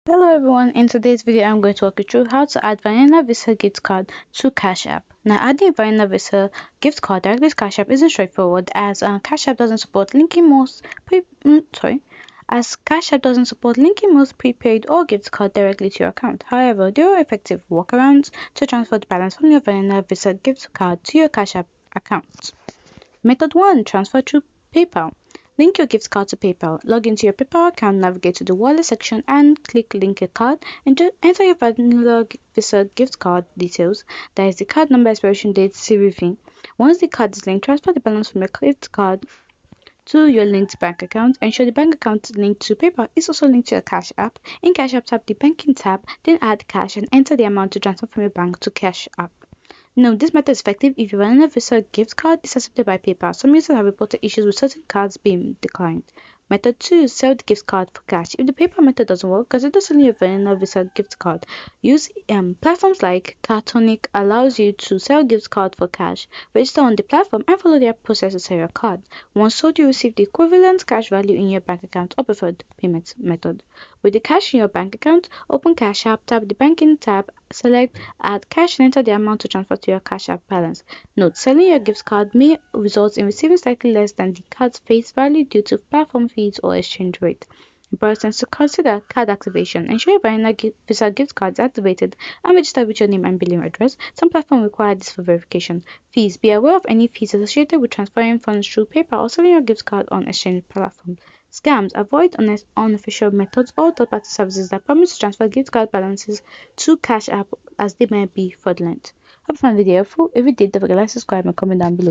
Hello everyone, in today's video I'm going to walk you through how to add Vanilla Visa gift card to Cash App. Now adding Vanilla Visa gift card directly to Cash App isn't straightforward as Cash App doesn't support linking most prepaid or gift card directly to your account. However, there are effective workarounds to transfer the balance from your Vanilla Visa gift card to your Cash App account. Method 1. Transfer through PayPal. Link your gift card to PayPal. Log into your PayPal account, navigate to the wallet section and click link a card and enter your Vanilla Visa gift card details. That is the card number, expiration date, CVV. Once the card is linked, transfer the balance from your gift card to your linked bank account. Ensure the bank account linked to PayPal is also linked to your Cash App. In Cash App, tap the banking tab, then add cash and enter the amount to transfer from your bank to Cash App. Note, this method is effective if your Vanilla Visa gift card is accepted by PayPal. Some users have reported issues with certain cards being declined. Method 2. Sell the gift card for cash. If the PayPal method doesn't work, consider selling your Vanilla Visa gift card. Use platforms like Cartonic allows you to sell gift card for cash. Register on the platform and follow their process to sell your card. Once sold, you receive the equivalent cash value in your bank account or preferred payment method. With the cash in your bank account, open Cash App, tap the banking tab, select add cash and enter the amount to transfer to your Cash App balance. Note, selling your gift card may result in receiving slightly less than the card's face value due to platform fees or exchange rate. Important to consider card activation. Ensure your Vanilla Visa gift card is activated and registered with your name and billing address. Some platforms require this for verification. Fees. Be aware of any fees associated with transferring funds through PayPal or selling your gift card on exchange platforms. Scams. Avoid unofficial methods or third-party services that promise to transfer gift card balances to Cash App as they may be fraudulent. Hope you found the video helpful. If you did, don't forget to like, subscribe, and comment down below.